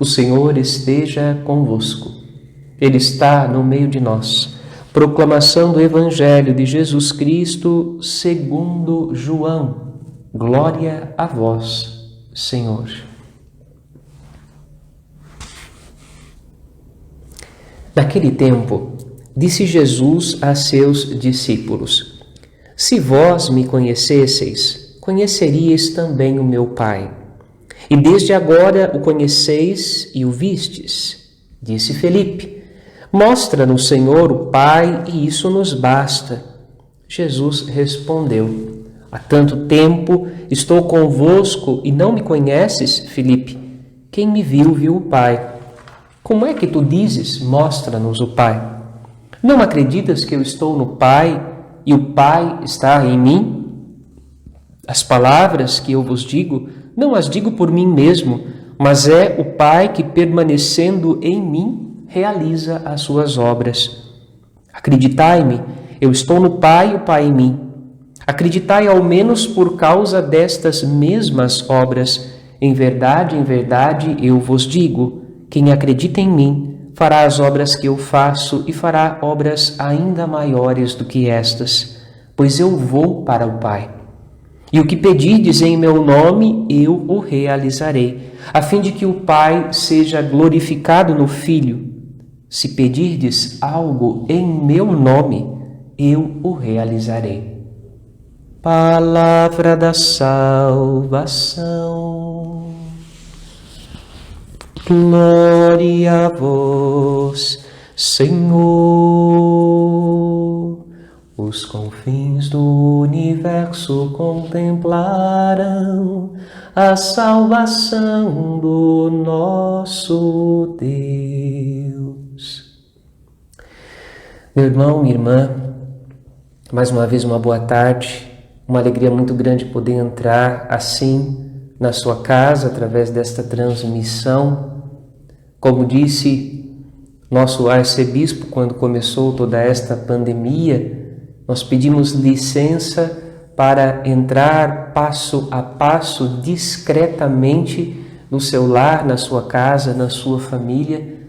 O Senhor esteja convosco. Ele está no meio de nós. Proclamação do Evangelho de Jesus Cristo segundo João. Glória a vós, Senhor. Naquele tempo, disse Jesus a seus discípulos: Se vós me conhecesseis, conheceríeis também o meu Pai. E desde agora o conheceis e o vistes. Disse Felipe: Mostra-nos, Senhor, o Pai, e isso nos basta. Jesus respondeu: Há tanto tempo estou convosco e não me conheces, Felipe? Quem me viu, viu o Pai. Como é que tu dizes: Mostra-nos o Pai? Não acreditas que eu estou no Pai e o Pai está em mim? As palavras que eu vos digo, não as digo por mim mesmo, mas é o Pai que, permanecendo em mim, realiza as suas obras. Acreditai-me, eu estou no Pai e o Pai em mim. Acreditai ao menos por causa destas mesmas obras. Em verdade, eu vos digo, quem acredita em mim fará as obras que eu faço e fará obras ainda maiores do que estas, pois eu vou para o Pai. E o que pedirdes em meu nome, eu o realizarei, a fim de que o Pai seja glorificado no Filho. Se pedirdes algo em meu nome, eu o realizarei. Palavra da salvação. Glória a vós, Senhor. Os confins do universo contemplaram a salvação do nosso Deus. Meu irmão, minha irmã, mais uma vez uma boa tarde, uma alegria muito grande poder entrar assim na sua casa através desta transmissão. Como disse nosso arcebispo quando começou toda esta pandemia, nós pedimos licença para entrar passo a passo, discretamente, no seu lar, na sua casa, na sua família,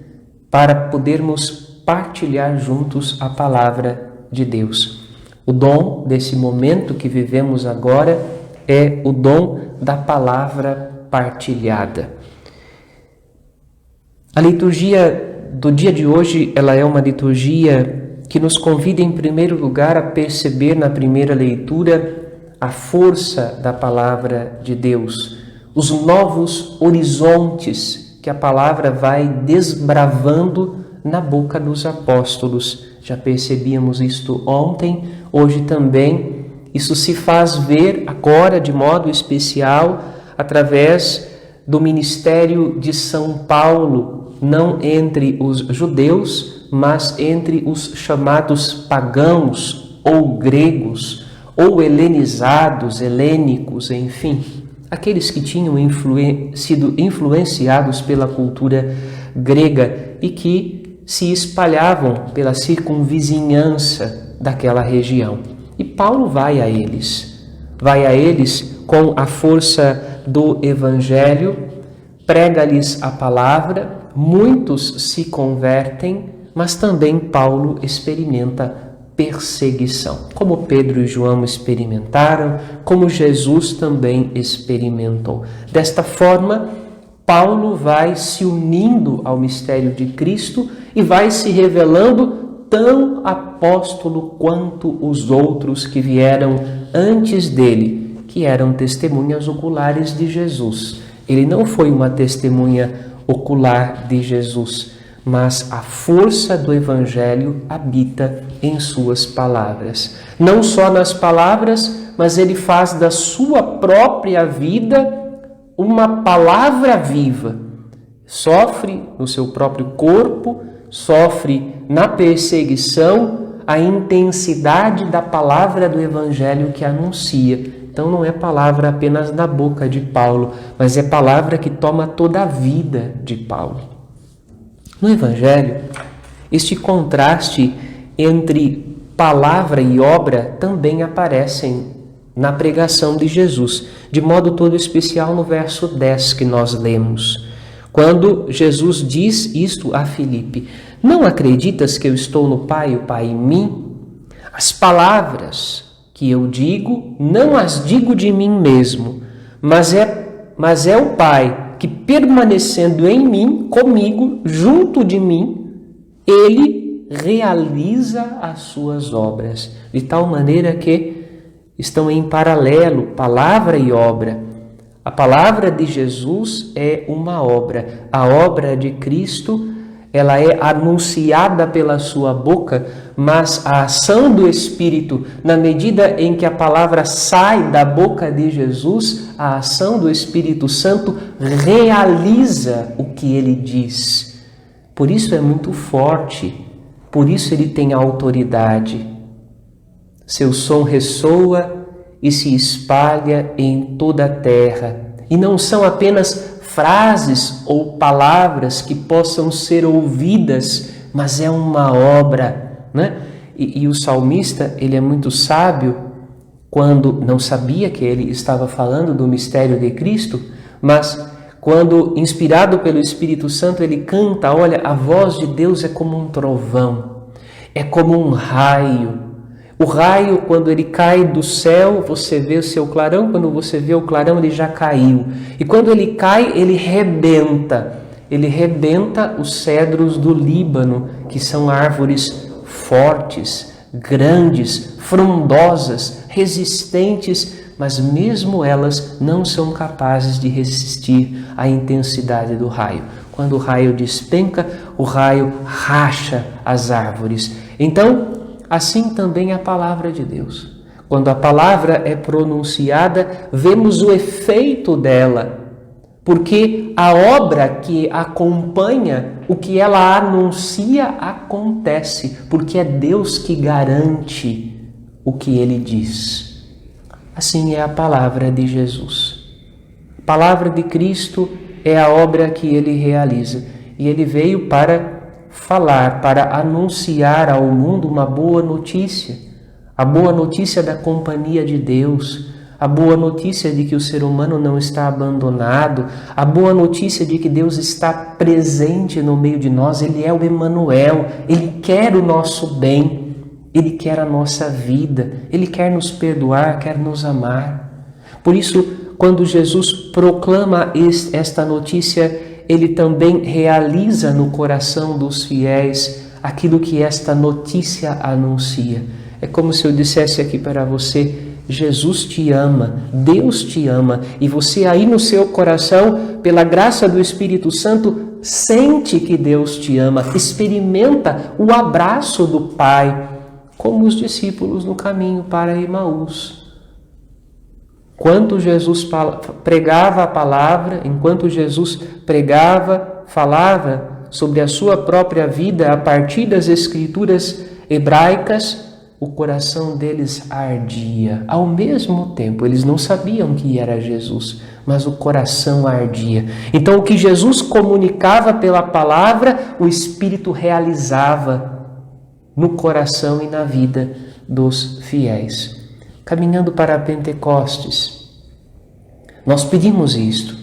para podermos partilhar juntos a palavra de Deus. O dom desse momento que vivemos agora é o dom da palavra partilhada. A liturgia do dia de hoje, ela é uma liturgia que nos convida em primeiro lugar a perceber na primeira leitura a força da palavra de Deus, os novos horizontes que a palavra vai desbravando na boca dos apóstolos. Já percebíamos isto ontem, hoje também. Isso se faz ver agora de modo especial através do ministério de São Paulo, não entre os judeus, mas entre os chamados pagãos ou gregos, ou helenizados, helênicos, enfim, aqueles que tinham sido influenciados pela cultura grega e que se espalhavam pela circunvizinhança daquela região. E Paulo vai a eles com a força do Evangelho, prega-lhes a palavra, muitos se convertem, mas também Paulo experimenta perseguição, como Pedro e João experimentaram, como Jesus também experimentou. Desta forma, Paulo vai se unindo ao mistério de Cristo e vai se revelando tão apóstolo quanto os outros que vieram antes dele, que eram testemunhas oculares de Jesus. Ele não foi uma testemunha ocular de Jesus, mas a força do Evangelho habita em suas palavras. Não só nas palavras, mas ele faz da sua própria vida uma palavra viva. Sofre no seu próprio corpo, sofre na perseguição a intensidade da palavra do Evangelho que anuncia. Então não é palavra apenas da boca de Paulo, mas é palavra que toma toda a vida de Paulo. No Evangelho, este contraste entre palavra e obra também aparecem na pregação de Jesus, de modo todo especial no verso 10 que nós lemos, Quando Jesus diz isto a Filipe: não acreditas que eu estou no Pai e o Pai em mim? As palavras que eu digo, não as digo de mim mesmo, mas é o Pai que, permanecendo em mim, comigo, junto de mim, Ele realiza as suas obras, de tal maneira que estão em paralelo, palavra e obra. A palavra de Jesus é uma obra. A obra de Cristo, ela é anunciada pela sua boca, mas a ação do Espírito, na medida em que a palavra sai da boca de Jesus, a ação do Espírito Santo realiza o que ele diz. Por isso é muito forte, por isso ele tem autoridade. Seu som ressoa e se espalha em toda a terra. E não são apenas frases ou palavras que possam ser ouvidas, mas é uma obra, né? E o salmista, ele é muito sábio quando não sabia que ele estava falando do mistério de Cristo, mas quando, inspirado pelo Espírito Santo, ele canta: olha, a voz de Deus é como um trovão, é como um raio. O raio, quando ele cai do céu, você vê o seu clarão. Quando você vê o clarão, ele já caiu. E quando ele cai, ele rebenta. Ele rebenta os cedros do Líbano, que são árvores fortes, grandes, frondosas, resistentes, mas mesmo elas não são capazes de resistir à intensidade do raio. Quando o raio despenca, o raio racha as árvores. Então, assim também a palavra de Deus. Quando a palavra é pronunciada, vemos o efeito dela, porque a obra que acompanha o que ela anuncia acontece, porque é Deus que garante o que ele diz. Assim é a palavra de Jesus. A palavra de Cristo é a obra que ele realiza, e ele veio para falar, para anunciar ao mundo uma boa notícia, a boa notícia da companhia de Deus, a boa notícia de que o ser humano não está abandonado, a boa notícia de que Deus está presente no meio de nós. Ele é o Emanuel, Ele quer o nosso bem, Ele quer a nossa vida, Ele quer nos perdoar, quer nos amar. Por isso, quando Jesus proclama esta notícia, ele também realiza no coração dos fiéis aquilo que esta notícia anuncia. É como se eu dissesse aqui para você: Jesus te ama, Deus te ama, e você aí no seu coração, pela graça do Espírito Santo, sente que Deus te ama, experimenta o abraço do Pai, como os discípulos no caminho para Emaús. Enquanto Jesus pregava a palavra, enquanto Jesus pregava, falava sobre a sua própria vida a partir das escrituras hebraicas, o coração deles ardia. Ao mesmo tempo, eles não sabiam que era Jesus, mas o coração ardia. Então, o que Jesus comunicava pela palavra, o Espírito realizava no coração e na vida dos fiéis. Caminhando para Pentecostes, nós pedimos isto.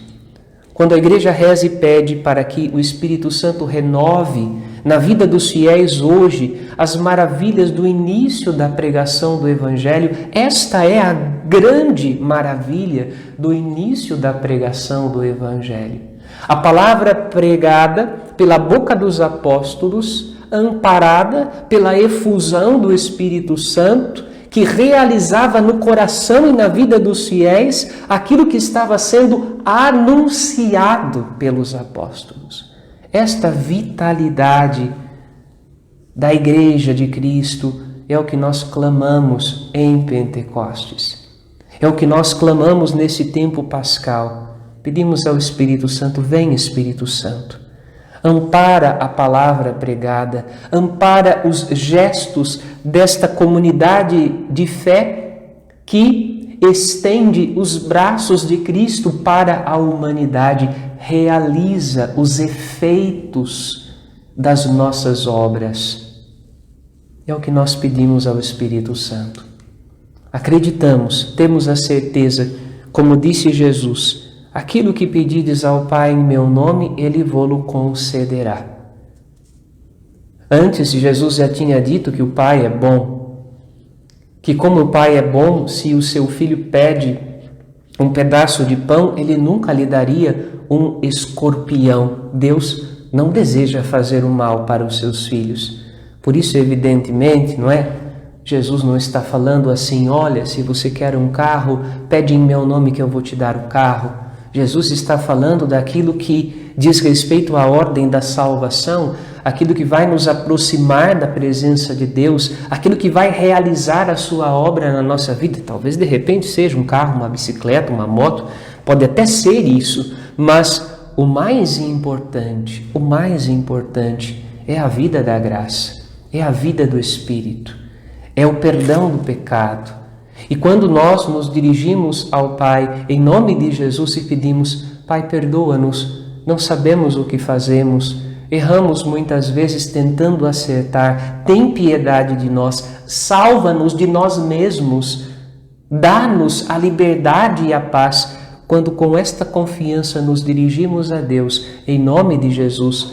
Quando a igreja reza e pede para que o Espírito Santo renove na vida dos fiéis hoje as maravilhas do início da pregação do Evangelho, esta é a grande maravilha do início da pregação do Evangelho. A palavra pregada pela boca dos apóstolos, amparada pela efusão do Espírito Santo, que realizava no coração e na vida dos fiéis aquilo que estava sendo anunciado pelos apóstolos. Esta vitalidade da Igreja de Cristo é o que nós clamamos em Pentecostes. É o que nós clamamos nesse tempo pascal. Pedimos ao Espírito Santo: vem, Espírito Santo. Ampara a palavra pregada, ampara os gestos desta comunidade de fé que estende os braços de Cristo para a humanidade, realiza os efeitos das nossas obras. É o que nós pedimos ao Espírito Santo. Acreditamos, temos a certeza, como disse Jesus: aquilo que pedides ao Pai em meu nome, Ele vô-lo concederá. Antes, Jesus já tinha dito que o Pai é bom, que como o Pai é bom, se o seu filho pede um pedaço de pão, Ele nunca lhe daria um escorpião. Deus não deseja fazer o mal para os seus filhos. Por isso, evidentemente, não é? Jesus não está falando assim, olha, se você quer um carro, pede em meu nome que eu vou te dar o carro. Jesus está falando daquilo que diz respeito à ordem da salvação, aquilo que vai nos aproximar da presença de Deus, aquilo que vai realizar a sua obra na nossa vida. Talvez de repente seja um carro, uma bicicleta, uma moto, pode até ser isso, mas o mais importante é a vida da graça, é a vida do Espírito, é o perdão do pecado. E quando nós nos dirigimos ao Pai, em nome de Jesus, e pedimos, Pai, perdoa-nos, não sabemos o que fazemos, erramos muitas vezes tentando acertar, tem piedade de nós, salva-nos de nós mesmos, dá-nos a liberdade e a paz. Quando com esta confiança nos dirigimos a Deus, em nome de Jesus,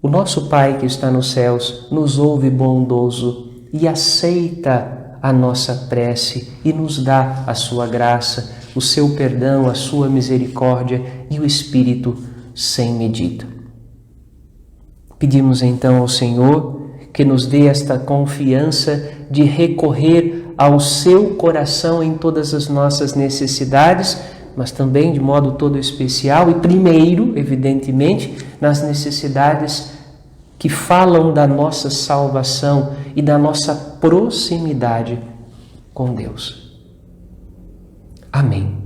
o nosso Pai que está nos céus nos ouve bondoso e aceita a nossa prece e nos dá a sua graça, o seu perdão, a sua misericórdia e o Espírito sem medida. Pedimos então ao Senhor que nos dê esta confiança de recorrer ao seu coração em todas as nossas necessidades, mas também de modo todo especial e primeiro, evidentemente, nas necessidades que falam da nossa salvação e da nossa proximidade com Deus. Amém.